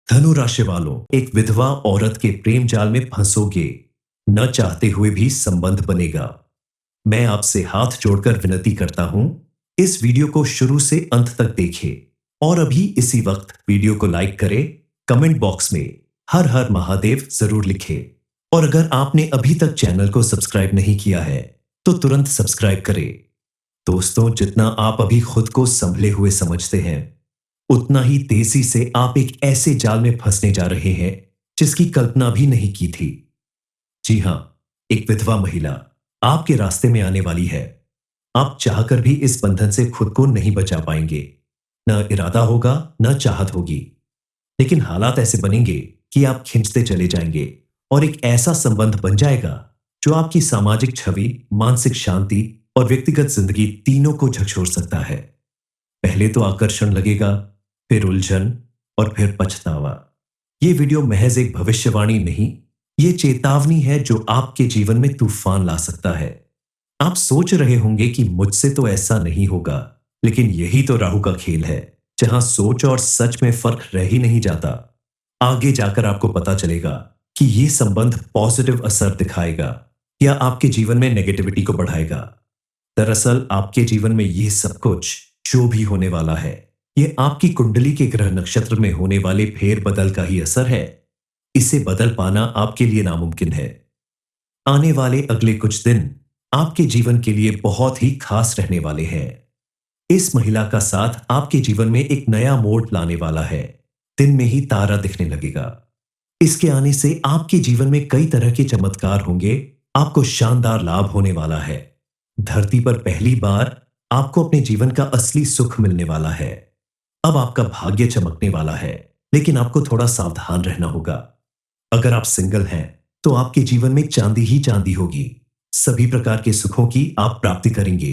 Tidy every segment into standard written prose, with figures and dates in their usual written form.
धनु राशि वालों, एक विधवा औरत के प्रेम जाल में फंसोगे। न चाहते हुए भी संबंध बनेगा। मैं आपसे हाथ जोड़कर विनती करता हूं, इस वीडियो को शुरू से अंत तक देखें और अभी इसी वक्त वीडियो को लाइक करें। कमेंट बॉक्स में हर हर महादेव जरूर लिखें और अगर आपने अभी तक चैनल को सब्सक्राइब नहीं किया है तो तुरंत सब्सक्राइब करें। दोस्तों, जितना आप अभी खुद को संभले हुए समझते हैं, उतना ही तेजी से आप एक ऐसे जाल में फंसने जा रहे हैं जिसकी कल्पना भी नहीं की थी। जी हां, एक विधवा महिला आपके रास्ते में आने वाली है। आप चाहकर भी इस बंधन से खुद को नहीं बचा पाएंगे। न इरादा होगा, न चाहत होगी, लेकिन हालात ऐसे बनेंगे कि आप खिंचते चले जाएंगे और एक ऐसा संबंध बन जाएगा जो आपकी सामाजिक छवि, मानसिक शांति और व्यक्तिगत जिंदगी तीनों को झकझोर सकता है। पहले तो आकर्षण लगेगा, फिर उलझन और फिर पछतावा। ये वीडियो महज एक भविष्यवाणी नहीं, ये चेतावनी है जो आपके जीवन में तूफान ला सकता है। आप सोच रहे होंगे कि मुझसे तो ऐसा नहीं होगा, लेकिन यही तो राहु का खेल है, जहां सोच और सच में फर्क रह ही नहीं जाता। आगे जाकर आपको पता चलेगा कि ये संबंध पॉजिटिव असर दिखाएगा या आपके जीवन में नेगेटिविटी को बढ़ाएगा। दरअसल आपके जीवन में ये सब कुछ जो भी होने वाला है, ये आपकी कुंडली के ग्रह नक्षत्र में होने वाले फेर बदल का ही असर है। इसे बदल पाना आपके लिए नामुमकिन है। आने वाले अगले कुछ दिन आपके जीवन के लिए बहुत ही खास रहने वाले हैं। इस महिला का साथ आपके जीवन में एक नया मोड़ लाने वाला है। दिन में ही तारा दिखने लगेगा। इसके आने से आपके जीवन में कई तरह के चमत्कार होंगे। आपको शानदार लाभ होने वाला है। धरती पर पहली बार आपको अपने जीवन का असली सुख मिलने वाला है। अब आपका भाग्य चमकने वाला है, लेकिन आपको थोड़ा सावधान रहना होगा। अगर आप सिंगल हैं तो आपके जीवन में चांदी ही चांदी होगी। सभी प्रकार के सुखों की आप प्राप्ति करेंगे।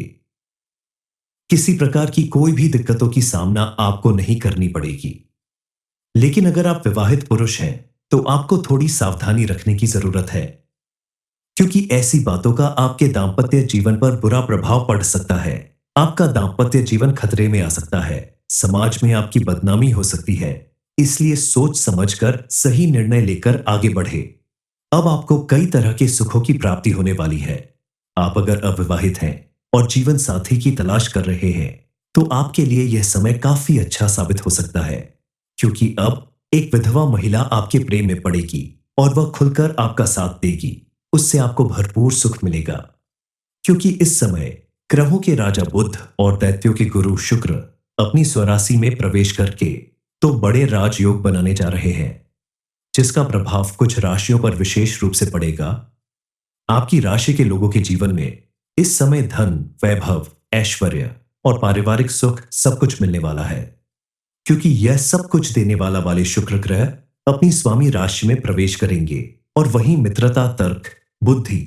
किसी प्रकार की कोई भी दिक्कतों की सामना आपको नहीं करनी पड़ेगी। लेकिन अगर आप विवाहित पुरुष हैं तो आपको थोड़ी सावधानी रखने की जरूरत है, क्योंकि ऐसी बातों का आपके दांपत्य जीवन पर बुरा प्रभाव पड़ सकता है। आपका दांपत्य जीवन खतरे में आ सकता है। समाज में आपकी बदनामी हो सकती है। इसलिए सोच समझकर सही निर्णय लेकर आगे बढ़े। अब आपको कई तरह के सुखों की प्राप्ति होने वाली है। आप अगर अविवाहित हैं और जीवन साथी की तलाश कर रहे हैं तो आपके लिए यह समय काफी अच्छा साबित हो सकता है, क्योंकि अब एक विधवा महिला आपके प्रेम में पड़ेगी और वह खुलकर आपका साथ देगी। उससे आपको भरपूर सुख मिलेगा, क्योंकि इस समय ग्रहों के राजा बुध और दैत्यों के गुरु शुक्र अपनी स्वराशि में प्रवेश करके तो बड़े राजयोग बनाने जा रहे हैं, जिसका प्रभाव कुछ राशियों पर विशेष रूप से पड़ेगा। आपकी राशि के लोगों के जीवन में इस समय धन, वैभव, ऐश्वर्य और पारिवारिक सुख सब कुछ मिलने वाला है, क्योंकि यह सब कुछ देने वाले शुक्र ग्रह अपनी स्वामी राशि में प्रवेश करेंगे और वहीं मित्रता, तर्क, बुद्धि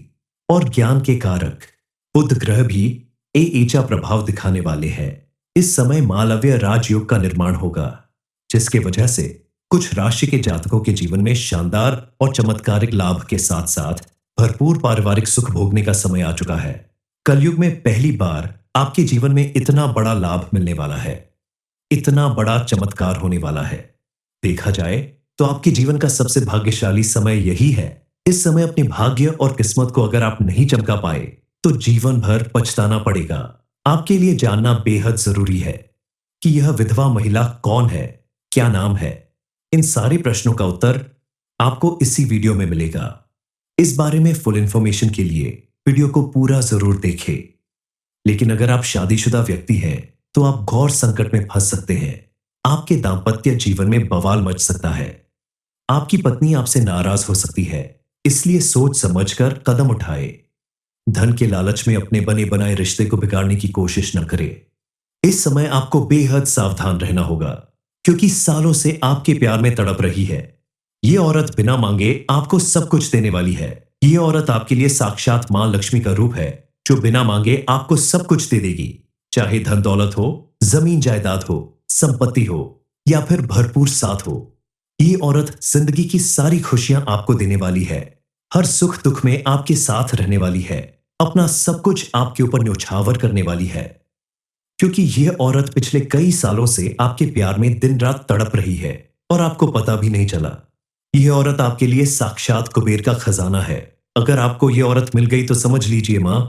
और ज्ञान के कारक बुध ग्रह भी ऊंचा प्रभाव दिखाने वाले हैं। इस समय मालव्य राजयोग का निर्माण होगा, जिसके वजह से कुछ राशि के जातकों के जीवन में शानदार और चमत्कारिक लाभ के साथ साथ भरपूर पारिवारिक सुख भोगने का समय आ चुका है। कलयुग में पहली बार आपके जीवन में इतना बड़ा लाभ मिलने वाला है, इतना बड़ा चमत्कार होने वाला है। देखा जाए तो आपके जीवन का सबसे भाग्यशाली समय यही है। इस समय अपने भाग्य और किस्मत को अगर आप नहीं चमका पाए तो जीवन भर पछताना पड़ेगा। आपके लिए जानना बेहद जरूरी है कि यह विधवा महिला कौन है, क्या नाम है। इन सारे प्रश्नों का उत्तर आपको इसी वीडियो में मिलेगा। इस बारे में फुल इंफॉर्मेशन के लिए वीडियो को पूरा जरूर देखें। लेकिन अगर आप शादीशुदा व्यक्ति हैं तो आप घोर संकट में फंस सकते हैं। आपके दांपत्य जीवन में बवाल मच सकता है। आपकी पत्नी आपसे नाराज हो सकती है, इसलिए सोच समझकर कदम उठाए। धन के लालच में अपने बने बनाए रिश्ते को बिगाड़ने की कोशिश न करें। इस समय आपको बेहद सावधान रहना होगा, क्योंकि सालों से आपके प्यार में तड़प रही है। ये औरत बिना मांगे आपको सब कुछ देने वाली है। ये औरत आपके लिए साक्षात मां लक्ष्मी का रूप है, जो बिना मांगे आपको सब कुछ दे देगी। चाहे धन दौलत हो, जमीन जायदाद हो, संपत्ति हो या फिर भरपूर साथ हो, ये औरत जिंदगी की सारी खुशियां आपको देने वाली है। हर सुख दुख में आपके साथ रहने वाली है। अपना सब कुछ आपके ऊपर न्यौछावर करने वाली है, क्योंकि यह औरत पिछले कई सालों से आपके प्यार में दिन रात तड़प रही है। और आपको पता भी नहीं चला। यह औरत आपके लिए साक्षात कुबेर का खजाना है। अगर आपको यह औरत मिल गई तो समझ लीजिए मां,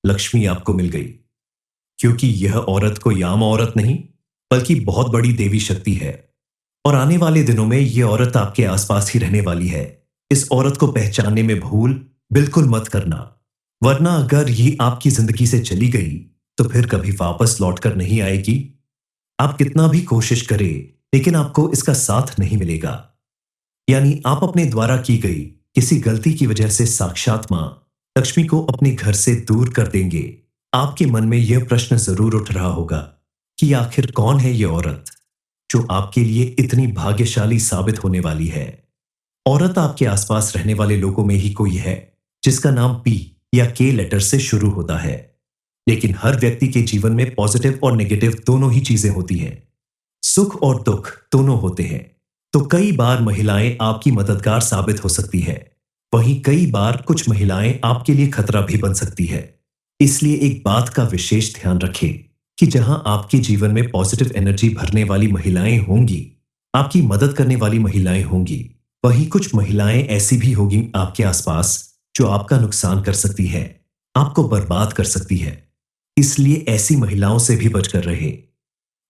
लक्ष्मी आपको मिल गई। क्योंकि यह औरत कोई आम औरत नहीं, बल्कि बहुत बड़ी देवी शक्ति है। और आने वाले दिनों में यह औरत आपके आसपास ही रहने वाली है। इस औरत को पहचानने में भूल बिल्कुल मत करना, वरना अगर ये आपकी जिंदगी से चली गई तो फिर कभी वापस लौटकर नहीं आएगी। आप कितना भी कोशिश करें, लेकिन आपको इसका साथ नहीं मिलेगा। यानी आप अपने द्वारा की गई किसी गलती की वजह से साक्षात मां लक्ष्मी को अपने घर से दूर कर देंगे। आपके मन में यह प्रश्न जरूर उठ रहा होगा कि आखिर कौन है यह औरत जो आपके लिए इतनी भाग्यशाली साबित होने वाली है। औरत आपके आसपास रहने वाले लोगों में ही कोई है जिसका नाम पी या के लेटर से शुरू होता है। लेकिन हर व्यक्ति के जीवन में पॉजिटिव और नेगेटिव दोनों ही चीजें होती हैं। सुख और दुख दोनों होते हैं। तो कई बार महिलाएं आपकी मददगार साबित हो सकती है, वहीं कई बार कुछ महिलाएं आपके लिए खतरा भी बन सकती है। इसलिए एक बात का विशेष ध्यान रखें कि जहां आपके जीवन में पॉजिटिव एनर्जी भरने वाली महिलाएं होंगी, आपकी मदद करने वाली महिलाएं होंगी, वहीं कुछ महिलाएं ऐसी भी होगी आपके आसपास जो आपका नुकसान कर सकती है, आपको बर्बाद कर सकती है। इसलिए ऐसी महिलाओं से भी बचकर रहे।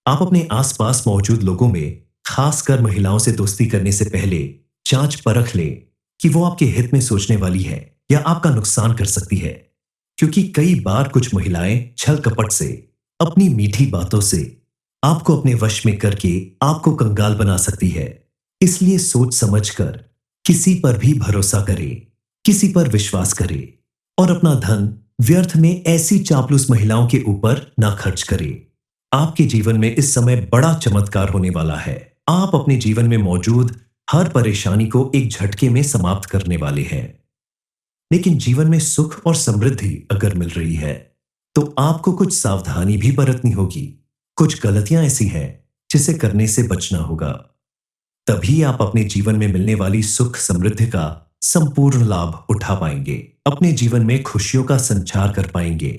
आप अपने आसपास मौजूद लोगों में, खासकर महिलाओं से दोस्ती करने से पहले जांच परख लें कि वो आपके हित में सोचने वाली है या आपका नुकसान कर सकती है। क्योंकि कई बार कुछ महिलाएं छल कपट से, अपनी मीठी बातों से आपको अपने वश में करके आपको कंगाल बना सकती है। इसलिए सोच समझकर किसी पर भी भरोसा करें, किसी पर विश्वास करें और अपना धन व्यर्थ में ऐसी चापलूस महिलाओं के ऊपर ना खर्च करें। आपके जीवन में इस समय बड़ा चमत्कार होने वाला है। आप अपने जीवन में मौजूद हर परेशानी को एक झटके में समाप्त करने वाले हैं। लेकिन जीवन में सुख और समृद्धि अगर मिल रही है तो आपको कुछ सावधानी भी बरतनी होगी। कुछ गलतियां ऐसी हैं जिसे करने से बचना होगा। तभी आप अपने जीवन में मिलने वाली सुख समृद्धि का संपूर्ण लाभ उठा पाएंगे, अपने जीवन में खुशियों का संचार कर पाएंगे।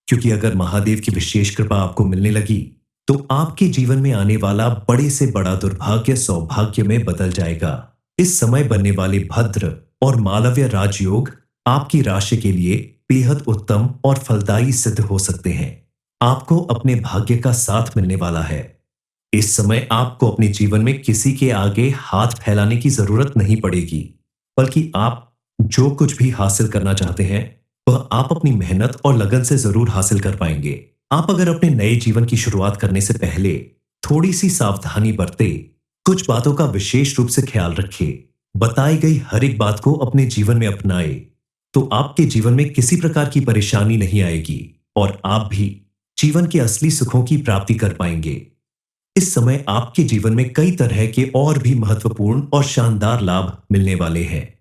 क्योंकि अगर महादेव की विशेष कृपा आपको मिलने लगी तो आपके जीवन में आने वाला बड़े से बड़ा दुर्भाग्य सौभाग्य में बदल जाएगा। इस समय बनने वाले भद्र और मालव्य राजयोग आपकी राशि के लिए बेहद उत्तम और फलदायी सिद्ध हो सकते हैं। आपको अपने भाग्य का साथ मिलने वाला है। इस समय आपको अपने जीवन में किसी के आगे हाथ फैलाने की जरूरत नहीं पड़ेगी, बल्कि आप जो कुछ भी हासिल करना चाहते हैं वह आप अपनी मेहनत और लगन से जरूर हासिल कर पाएंगे। आप अगर अपने नए जीवन की शुरुआत करने से पहले थोड़ी सी सावधानी बरते, कुछ बातों का विशेष रूप से ख्याल रखे, बताई गई हर एक बात को अपने जीवन में अपनाए, तो आपके जीवन में किसी प्रकार की परेशानी नहीं आएगी और आप भी जीवन के असली सुखों की प्राप्ति कर पाएंगे। इस समय आपके जीवन में कई तरह के और भी महत्वपूर्ण और शानदार लाभ मिलने वाले हैं,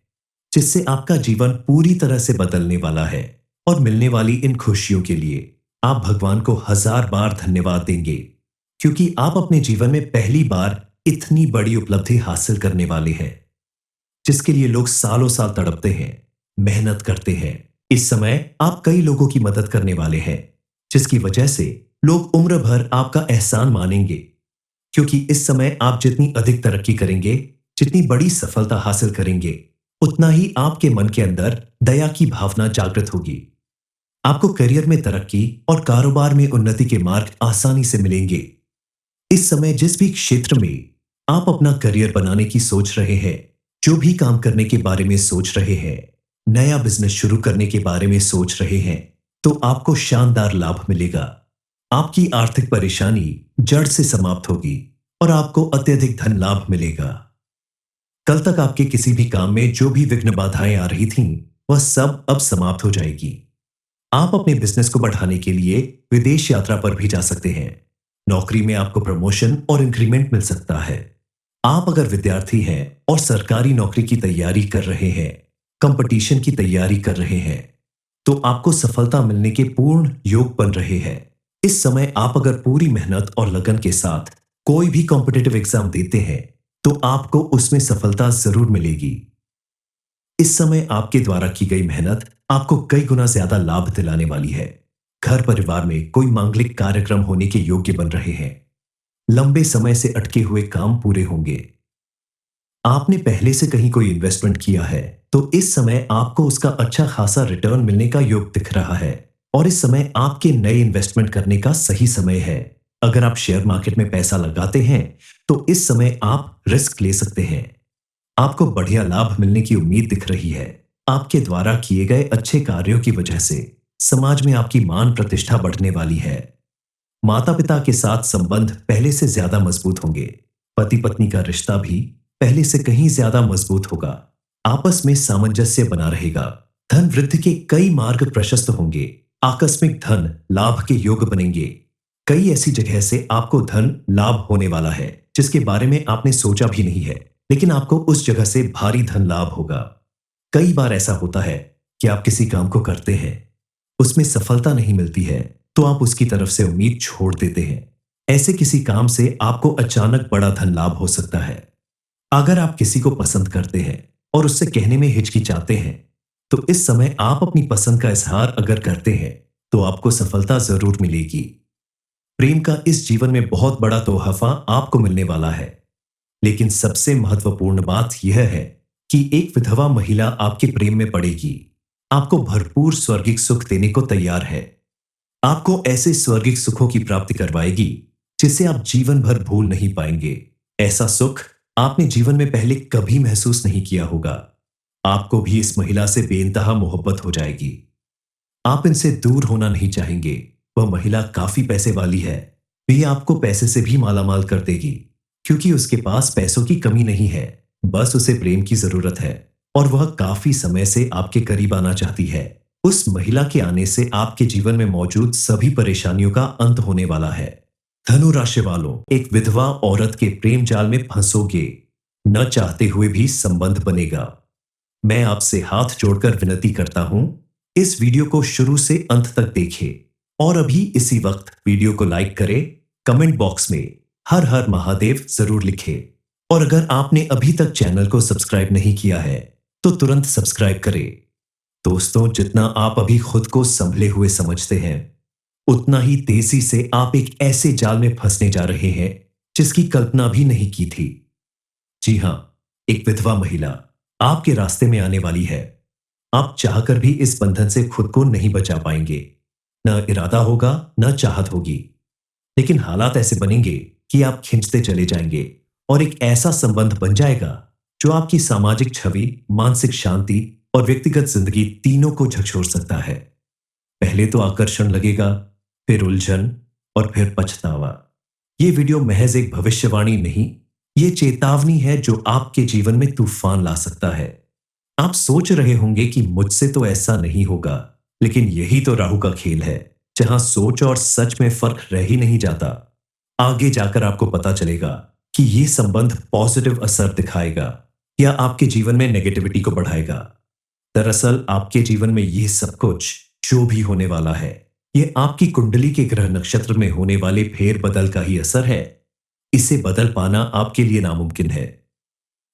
जिससे आपका जीवन पूरी तरह से बदलने वाला है। और मिलने वाली इन खुशियों के लिए आप भगवान को 1000 बार धन्यवाद देंगे, क्योंकि आप अपने जीवन में पहली बार इतनी बड़ी उपलब्धि हासिल करने वाले हैं, जिसके लिए लोग सालों साल तड़पते हैं, मेहनत करते हैं। इस समय आप कई लोगों की मदद करने वाले हैं, जिसकी वजह से लोग उम्र भर आपका एहसान मानेंगे। क्योंकि इस समय आप जितनी अधिक तरक्की करेंगे, जितनी बड़ी सफलता हासिल करेंगे, उतना ही आपके मन के अंदर दया की भावना जागृत होगी। आपको करियर में तरक्की और कारोबार में उन्नति के मार्ग आसानी से मिलेंगे। इस समय जिस भी क्षेत्र में आप अपना करियर बनाने की सोच रहे हैं, जो भी काम करने के बारे में सोच रहे हैं, नया बिजनेस शुरू करने के बारे में सोच रहे हैं, तो आपको शानदार लाभ मिलेगा। आपकी आर्थिक परेशानी जड़ से समाप्त होगी और आपको अत्यधिक धन लाभ मिलेगा। कल तक आपके किसी भी काम में जो भी विघ्न बाधाएं आ रही थीं, वह सब अब समाप्त हो जाएगी। आप अपने बिजनेस को बढ़ाने के लिए विदेश यात्रा पर भी जा सकते हैं। नौकरी में आपको प्रमोशन और इंक्रीमेंट मिल सकता है। आप अगर विद्यार्थी हैं और सरकारी नौकरी की तैयारी कर रहे हैं, कंपटीशन की तैयारी कर रहे हैं, तो आपको सफलता मिलने के पूर्ण योग बन रहे हैं। इस समय आप अगर पूरी मेहनत और लगन के साथ कोई भी कॉम्पिटिटिव एग्जाम देते हैं, तो आपको उसमें सफलता जरूर मिलेगी। इस समय आपके द्वारा की गई मेहनत आपको कई गुना ज्यादा लाभ दिलाने वाली है। घर परिवार में कोई मांगलिक कार्यक्रम होने के योग्य बन रहे हैं। लंबे समय से अटके हुए काम पूरे होंगे। आपने पहले से कहीं कोई इन्वेस्टमेंट किया है तो इस समय आपको उसका अच्छा खासा रिटर्न मिलने का योग दिख रहा है और इस समय आपके नए इन्वेस्टमेंट करने का सही समय है। अगर आप शेयर मार्केट में पैसा लगाते हैं तो इस समय आप रिस्क ले सकते हैं। आपको बढ़िया लाभ मिलने की उम्मीद दिख रही है। आपके द्वारा किए गए अच्छे कार्यों की वजह से समाज में आपकी मान प्रतिष्ठा बढ़ने वाली है। माता पिता के साथ संबंध पहले से ज्यादा मजबूत होंगे। पति पत्नी का रिश्ता भी पहले से कहीं ज्यादा मजबूत होगा। आपस में सामंजस्य बना रहेगा। धन वृद्धि के कई मार्ग प्रशस्त होंगे। आकस्मिक धन लाभ के योग बनेंगे। कई ऐसी जगह से आपको धन लाभ होने वाला है जिसके बारे में आपने सोचा भी नहीं है, लेकिन आपको उस जगह से भारी धन लाभ होगा। कई बार ऐसा होता है कि आप किसी काम को करते हैं, उसमें सफलता नहीं मिलती है तो आप उसकी तरफ से उम्मीद छोड़ देते हैं। ऐसे किसी काम से आपको अचानक बड़ा धन लाभ हो सकता है। अगर आप किसी को पसंद करते हैं और उससे कहने में हिचकिचाते हैं तो इस समय आप अपनी पसंद का इजहार अगर करते हैं तो आपको सफलता जरूर मिलेगी। प्रेम का इस जीवन में बहुत बड़ा तोहफा आपको मिलने वाला है, लेकिन सबसे महत्वपूर्ण बात यह है कि एक विधवा महिला आपके प्रेम में पड़ेगी। आपको भरपूर स्वर्गिक सुख देने को तैयार है। आपको ऐसे स्वर्गिक सुखों की प्राप्ति करवाएगी जिसे आप जीवन भर भूल नहीं पाएंगे। ऐसा सुख आपने जीवन में पहले कभी महसूस नहीं किया होगा। आपको भी इस महिला से बेइंतहा मोहब्बत हो जाएगी। आप इनसे दूर होना नहीं चाहेंगे। वह महिला काफी पैसे वाली है। वे आपको पैसे से भी मालामाल कर देगी, क्योंकि उसके पास पैसों की कमी नहीं है, बस उसे प्रेम की जरूरत है और वह काफी समय से आपके करीब आना चाहती है। उस महिला के आने से आपके जीवन में मौजूद सभी परेशानियों का अंत होने वाला है। धनु राशि वालों, एक विधवा औरत के प्रेम जाल में फंसोगे। न चाहते हुए भी संबंध बनेगा। मैं आपसे हाथ जोड़कर विनती करता हूं, इस वीडियो को शुरू से अंत तक देखें और अभी इसी वक्त वीडियो को लाइक करें। कमेंट बॉक्स में हर हर महादेव जरूर लिखें और अगर आपने अभी तक चैनल को सब्सक्राइब नहीं किया है तो तुरंत सब्सक्राइब करें। दोस्तों, जितना आप अभी खुद को संभले हुए समझते हैं उतना ही तेजी से आप एक ऐसे जाल में फंसने जा रहे हैं जिसकी कल्पना भी नहीं की थी। जी हां, एक विधवा महिला आपके रास्ते में आने वाली है। आप चाहकर भी इस बंधन से खुद को नहीं बचा पाएंगे। न इरादा होगा न चाहत होगी, लेकिन हालात ऐसे बनेंगे कि आप खिंचते चले जाएंगे और एक ऐसा संबंध बन जाएगा जो आपकी सामाजिक छवि, मानसिक शांति और व्यक्तिगत जिंदगी तीनों को झकझोर सकता है। पहले तो आकर्षण लगेगा, फिर उलझन और फिर पछतावा। यह वीडियो महज एक भविष्यवाणी नहीं, ये चेतावनी है जो आपके जीवन में तूफान ला सकता है। आप सोच रहे होंगे कि मुझसे तो ऐसा नहीं होगा, लेकिन यही तो राहु का खेल है, जहां सोच और सच में फर्क रह ही नहीं जाता। आगे जाकर आपको पता चलेगा कि यह संबंध पॉजिटिव असर दिखाएगा या आपके जीवन में नेगेटिविटी को बढ़ाएगा। दरअसल आपके जीवन में यह सब कुछ जो भी होने वाला है, यह आपकी कुंडली के ग्रह नक्षत्र में होने वाले फेरबदल का ही असर है। इसे बदल पाना आपके लिए नामुमकिन है।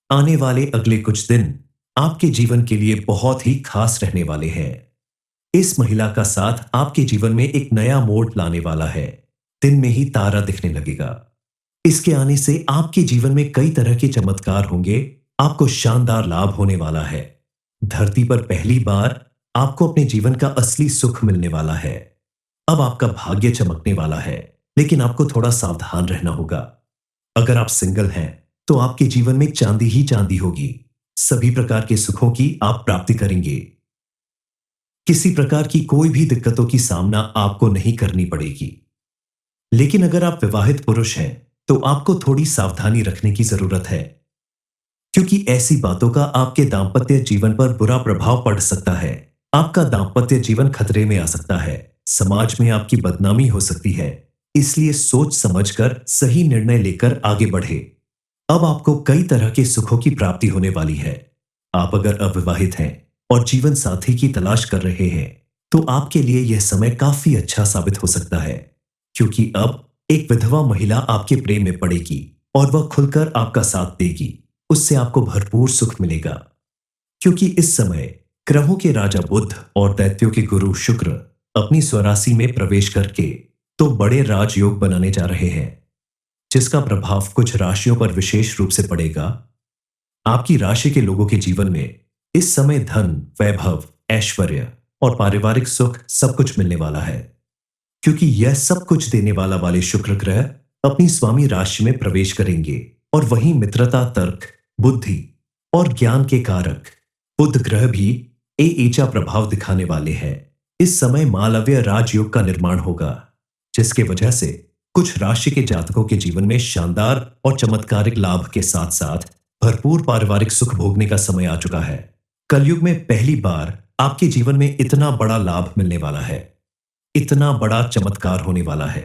आने वाले अगले कुछ दिन आपके जीवन के लिए बहुत ही खास रहने वाले हैं। इस महिला का साथ आपके जीवन में एक नया मोड़ लाने वाला है। दिन में ही तारा दिखने लगेगा। इसके आने से आपके जीवन में कई तरह के चमत्कार होंगे। आपको शानदार लाभ होने वाला है। धरती पर पहली बार आपको अपने जीवन का असली सुख मिलने वाला है। अब आपका भाग्य चमकने वाला है, लेकिन आपको थोड़ा सावधान रहना होगा। अगर आप सिंगल हैं तो आपके जीवन में चांदी ही चांदी होगी। सभी प्रकार के सुखों की आप प्राप्ति करेंगे। किसी प्रकार की कोई भी दिक्कतों की सामना आपको नहीं करनी पड़ेगी। लेकिन अगर आप विवाहित पुरुष हैं तो आपको थोड़ी सावधानी रखने की जरूरत है, क्योंकि ऐसी बातों का आपके दांपत्य जीवन पर बुरा प्रभाव पड़ सकता है। आपका दांपत्य जीवन खतरे में आ सकता है। समाज में आपकी बदनामी हो सकती है, इसलिए सोच समझकर सही निर्णय लेकर आगे बढ़े। अब आपको कई तरह के सुखों की प्राप्ति होने वाली है। आप अगर अविवाहित हैं और जीवन साथी की तलाश कर रहे हैं तो आपके लिए यह समय काफी अच्छा साबित हो सकता है, क्योंकि अब एक विधवा महिला आपके प्रेम में पड़ेगी और वह खुलकर आपका साथ देगी। उससे आपको भरपूर सुख मिलेगा, क्योंकि इस समय ग्रहों के राजा बुध और दैत्यों के गुरु शुक्र अपनी स्वराशि में प्रवेश करके तो बड़े राजयोग बनाने जा रहे हैं, जिसका प्रभाव कुछ राशियों पर विशेष रूप से पड़ेगा। आपकी राशि के लोगों के जीवन में इस समय धन, वैभव, ऐश्वर्य और पारिवारिक सुख सब कुछ मिलने वाला है, क्योंकि यह सब कुछ देने वाले शुक्र ग्रह अपनी स्वामी राशि में प्रवेश करेंगे। और वहीं मित्रता, तर्क, बुद्धि और ज्ञान के कारक बुध ग्रह भी ऊंचा प्रभाव दिखाने वाले हैं। इस समय मालव्य राजयोग का निर्माण होगा, जिसके वजह से कुछ राशि के जातकों के जीवन में शानदार और चमत्कारिक लाभ के साथ साथ भरपूर पारिवारिक सुख भोगने का समय आ चुका है। कलयुग में पहली बार आपके जीवन में इतना बड़ा लाभ मिलने वाला है, इतना बड़ा चमत्कार होने वाला है।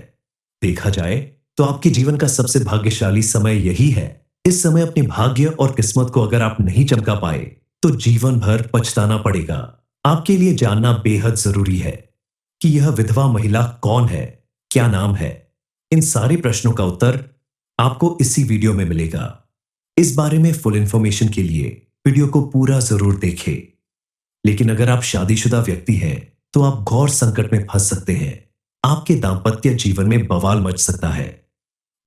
देखा जाए तो आपके जीवन का सबसे भाग्यशाली समय यही है। इस समय अपने भाग्य और किस्मत को अगर आप नहीं चमका पाए तो जीवन भर पछताना पड़ेगा। आपके लिए जानना बेहद जरूरी है कि यह विधवा महिला कौन है, क्या नाम है। इन सारे प्रश्नों का उत्तर आपको इसी वीडियो में मिलेगा। इस बारे में फुल इंफॉर्मेशन के लिए वीडियो को पूरा जरूर देखें। लेकिन अगर आप शादीशुदा व्यक्ति हैं तो आप घोर संकट में फंस सकते हैं। आपके दाम्पत्य जीवन में बवाल मच सकता है।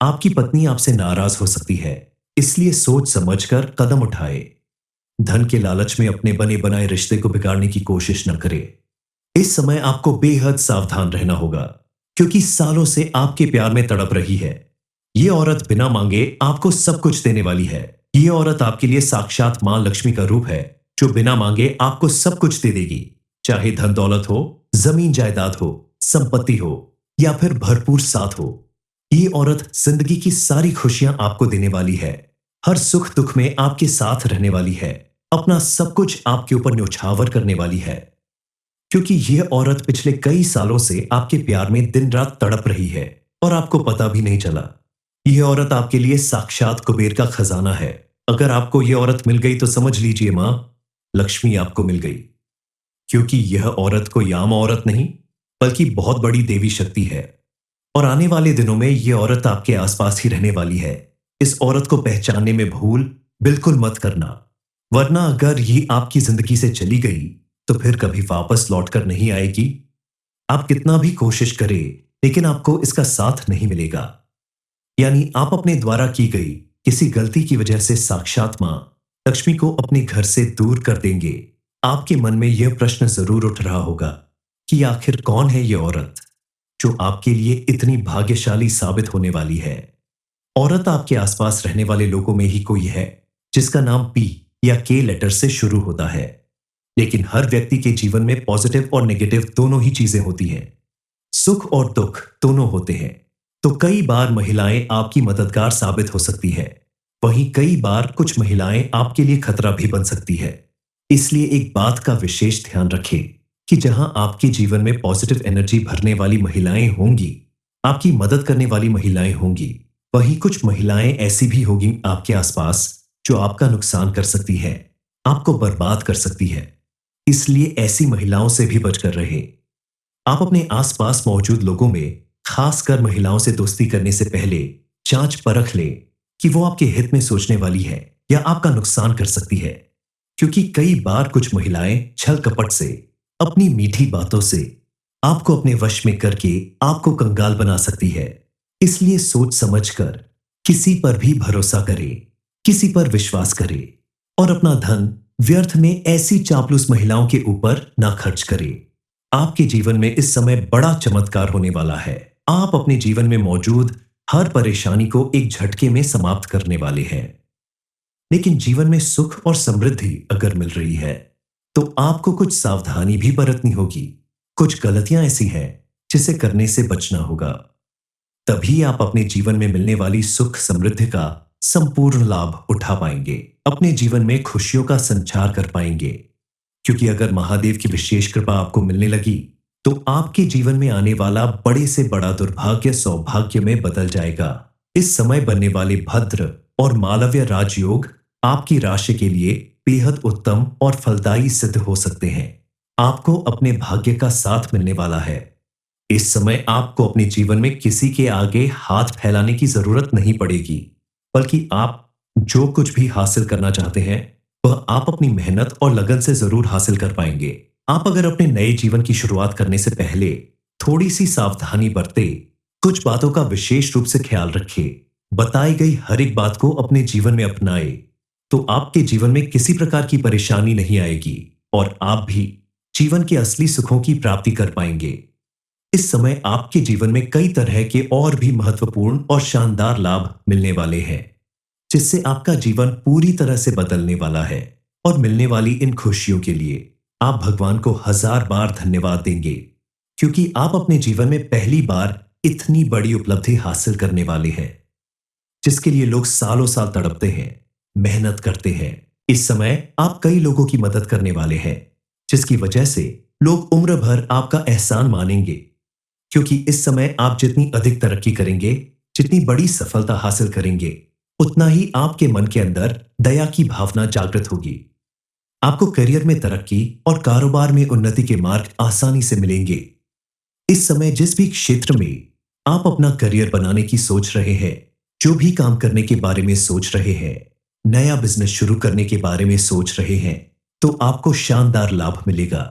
आपकी पत्नी आपसे नाराज हो सकती है, इसलिए सोच समझकर कदम उठाए। धन के लालच में अपने बने बनाए रिश्ते को बिगाड़ने की कोशिश न करें। इस समय आपको बेहद सावधान रहना होगा, क्योंकि सालों से आपके प्यार में तड़प रही है। ये औरत बिना मांगे आपको सब कुछ देने वाली है। ये औरत आपके लिए साक्षात मां लक्ष्मी का रूप है, जो बिना मांगे आपको सब कुछ दे देगी, चाहे धन दौलत हो, जमीन जायदाद हो, संपत्ति हो या फिर भरपूर साथ हो। ये औरत जिंदगी की सारी खुशियां आपको देने वाली है, हर सुख दुख में आपके साथ रहने वाली है, अपना सब कुछ आपके ऊपर न्यौछावर करने वाली है। क्योंकि यह औरत पिछले कई सालों से आपके प्यार में दिन रात तड़प रही है और आपको पता भी नहीं चला। यह औरत आपके लिए साक्षात कुबेर का खजाना है। अगर आपको यह औरत मिल गई तो समझ लीजिए मां लक्ष्मी आपको मिल गई, क्योंकि यह औरत कोई आम औरत नहीं बल्कि बहुत बड़ी देवी शक्ति है। और आने वाले दिनों में यह औरत आपके आसपास ही रहने वाली है। इस औरत को पहचानने में भूल बिल्कुल मत करना, वरना अगर ये आपकी जिंदगी से चली गई तो फिर कभी वापस लौटकर नहीं आएगी। आप कितना भी कोशिश करें, लेकिन आपको इसका साथ नहीं मिलेगा। यानी आप अपने द्वारा की गई किसी गलती की वजह से साक्षात मां लक्ष्मी को अपने घर से दूर कर देंगे। आपके मन में यह प्रश्न जरूर उठ रहा होगा कि आखिर कौन है यह औरत जो आपके लिए इतनी भाग्यशाली साबित होने वाली है। औरत आपके आसपास रहने वाले लोगों में ही कोई है जिसका नाम पी या के लेटर से शुरू होता है। लेकिन हर व्यक्ति के जीवन में पॉजिटिव और नेगेटिव दोनों ही चीजें होती हैं, सुख और दुख दोनों होते हैं। तो कई बार महिलाएं आपकी मददगार साबित हो सकती है, वहीं कई बार कुछ महिलाएं आपके लिए खतरा भी बन सकती है। इसलिए एक बात का विशेष ध्यान रखें कि जहां आपके जीवन में पॉजिटिव एनर्जी भरने वाली महिलाएं होंगी, आपकी मदद करने वाली महिलाएं होंगी, वहीं कुछ महिलाएं ऐसी भी होगी आपके आसपास जो आपका नुकसान कर सकती है, आपको बर्बाद कर सकती है। इसलिए ऐसी महिलाओं से भी बचकर रहे। आप अपने आसपास मौजूद लोगों में, खासकर महिलाओं से दोस्ती करने से पहले जांच परख लें कि वो आपके हित में सोचने वाली है या आपका नुकसान कर सकती है। क्योंकि कई बार कुछ महिलाएं छल कपट से, अपनी मीठी बातों से आपको अपने वश में करके आपको कंगाल बना सकती है। इसलिए सोच समझकर किसी पर भी भरोसा करे, किसी पर विश्वास करे और अपना धन व्यर्थ में ऐसी चापलूस महिलाओं के ऊपर ना खर्च करे। आपके जीवन में इस समय बड़ा चमत्कार होने वाला है। आप अपने जीवन में मौजूद हर परेशानी को एक झटके में समाप्त करने वाले हैं। लेकिन जीवन में सुख और समृद्धि अगर मिल रही है तो आपको कुछ सावधानी भी बरतनी होगी। कुछ गलतियां ऐसी हैं जिसे करने से बचना होगा, तभी आप अपने जीवन में मिलने वाली सुख समृद्धि का संपूर्ण लाभ उठा पाएंगे, अपने जीवन में खुशियों का संचार कर पाएंगे। क्योंकि अगर महादेव की विशेष कृपा आपको मिलने लगी तो आपके जीवन में आने वाला बड़े से बड़ा दुर्भाग्य सौभाग्य में बदल जाएगा। इस समय बनने वाले भद्र और मालव्य राजयोग आपकी राशि के लिए बेहद उत्तम और फलदायी सिद्ध हो सकते हैं। आपको अपने भाग्य का साथ मिलने वाला है। इस समय आपको अपने जीवन में किसी के आगे हाथ फैलाने की जरूरत नहीं पड़ेगी, बल्कि आप जो कुछ भी हासिल करना चाहते हैं वह आप अपनी मेहनत और लगन से जरूर हासिल कर पाएंगे। आप अगर अपने नए जीवन की शुरुआत करने से पहले थोड़ी सी सावधानी बरते, कुछ बातों का विशेष रूप से ख्याल रखें, बताई गई हर एक बात को अपने जीवन में अपनाए, तो आपके जीवन में किसी प्रकार की परेशानी नहीं आएगी और आप भी जीवन के असली सुखों की प्राप्ति कर पाएंगे। इस समय आपके जीवन में कई तरह के और भी महत्वपूर्ण और शानदार लाभ मिलने वाले हैं, जिससे आपका जीवन पूरी तरह से बदलने वाला है। और मिलने वाली इन खुशियों के लिए आप भगवान को 1000 बार धन्यवाद देंगे, क्योंकि आप अपने जीवन में पहली बार इतनी बड़ी उपलब्धि हासिल करने वाले हैं, जिसके लिए लोग सालों साल तड़पते हैं, मेहनत करते हैं। इस समय आप कई लोगों की मदद करने वाले हैं, जिसकी वजह से लोग उम्र भर आपका एहसान मानेंगे, क्योंकि इस समय आप जितनी अधिक तरक्की करेंगे, जितनी बड़ी सफलता हासिल करेंगे, उतना ही आपके मन के अंदर दया की भावना जागृत होगी। आपको करियर में तरक्की और कारोबार में उन्नति के मार्ग आसानी से मिलेंगे। इस समय जिस भी क्षेत्र में आप अपना करियर बनाने की सोच रहे हैं, जो भी काम करने के बारे में सोच रहे हैं, नया बिजनेस शुरू करने के बारे में सोच रहे हैं, तो आपको शानदार लाभ मिलेगा।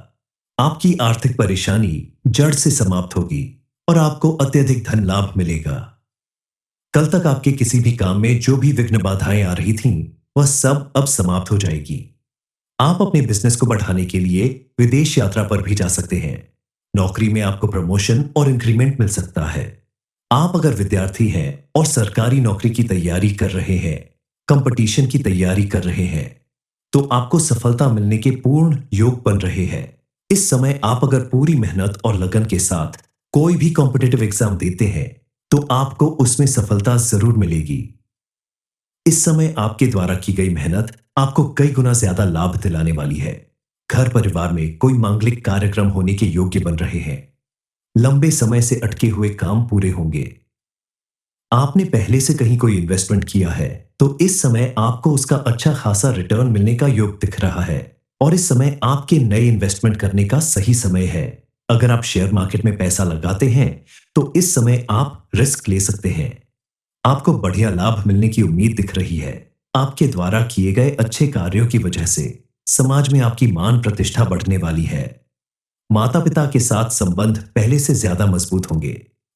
आपकी आर्थिक परेशानी जड़ से समाप्त होगी और आपको अत्यधिक धन लाभ मिलेगा। कल तक आपके किसी भी काम में जो भी विघ्न बाधाएं आ रही थीं, वह सब अब समाप्त हो जाएगी। आप अपने बिजनेस को बढ़ाने के लिए विदेश यात्रा पर भी जा सकते हैं। नौकरी में आपको प्रमोशन और इंक्रीमेंट मिल सकता है। आप अगर विद्यार्थी हैं और सरकारी नौकरी की तैयारी कर रहे हैं, कंपटीशन की तैयारी कर रहे हैं, तो आपको सफलता मिलने के पूर्ण योग बन रहे हैं। इस समय आप अगर पूरी मेहनत और लगन के साथ कोई भी कॉम्पिटिटिव एग्जाम देते हैं, तो आपको उसमें सफलता जरूर मिलेगी। इस समय आपके द्वारा की गई मेहनत आपको कई गुना ज्यादा लाभ दिलाने वाली है। घर परिवार में कोई मांगलिक कार्यक्रम होने के योग्य बन रहे हैं। लंबे समय से अटके हुए काम पूरे होंगे। आपने पहले से कहीं कोई इन्वेस्टमेंट किया है, तो इस समय आपको उसका अच्छा खासा रिटर्न मिलने का योग दिख रहा है और इस समय आपके नए इन्वेस्टमेंट करने का सही समय है। अगर आप शेयर मार्केट में पैसा लगाते हैं, तो इस समय आप रिस्क ले सकते हैं। आपको बढ़िया लाभ मिलने की उम्मीद दिख रही है। आपके द्वारा किए गए अच्छे कार्यों की वजह से समाज में आपकी मान प्रतिष्ठा बढ़ने वाली है। माता पिता के साथ संबंध पहले से ज्यादा मजबूत होंगे।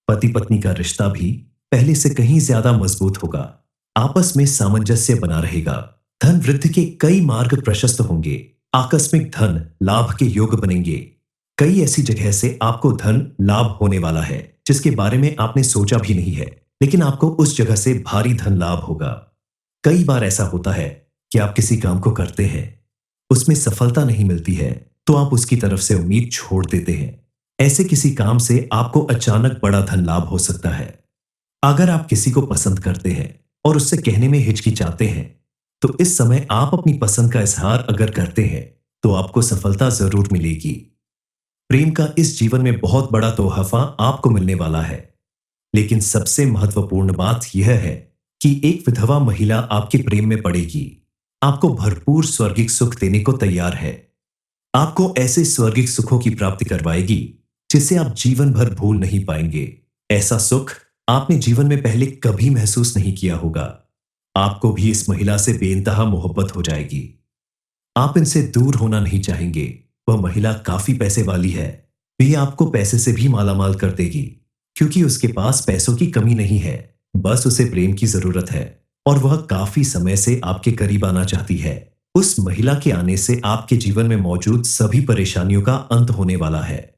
पति पत्नी का रिश्ता भी पहले से कहीं ज्यादा मजबूत होगा। आपस में सामंजस्य बना रहेगा। धन वृद्धि के कई मार्ग प्रशस्त होंगे। आकस्मिक धन लाभ के योग बनेंगे। कई ऐसी जगह से आपको धन लाभ होने वाला है, जिसके बारे में आपने सोचा भी नहीं है, लेकिन आपको उस जगह से भारी धन लाभ होगा। कई बार ऐसा होता है कि आप किसी काम को करते हैं, उसमें सफलता नहीं मिलती है, तो आप उसकी तरफ से उम्मीद छोड़ देते हैं। ऐसे किसी काम से आपको अचानक बड़ा धन लाभ हो सकता है। अगर आप किसी को पसंद करते हैं और उससे कहने में हिचकिचाते हैं, तो इस समय आप अपनी पसंद का इजहार अगर करते हैं, तो आपको सफलता जरूर मिलेगी। प्रेम का इस जीवन में बहुत बड़ा तोहफा आपको मिलने वाला है, लेकिन सबसे महत्वपूर्ण बात यह है कि एक विधवा महिला आपके प्रेम में पड़ेगी। आपको भरपूर स्वर्गिक सुख देने को तैयार है। आपको ऐसे स्वर्गिक सुखों की प्राप्ति करवाएगी जिसे आप जीवन भर भूल नहीं पाएंगे। ऐसा सुख आपने जीवन में पहले कभी महसूस नहीं किया होगा। आपको भी इस महिला से बेइंतहा मोहब्बत हो जाएगी। आप इनसे दूर होना नहीं चाहेंगे। वह महिला काफी पैसे वाली है। वह आपको पैसे से भी मालामाल कर देगी, क्योंकि उसके पास पैसों की कमी नहीं है, बस उसे प्रेम की जरूरत है और वह काफी समय से आपके करीब आना चाहती है। उस महिला के आने से आपके जीवन में मौजूद सभी परेशानियों का अंत होने वाला है।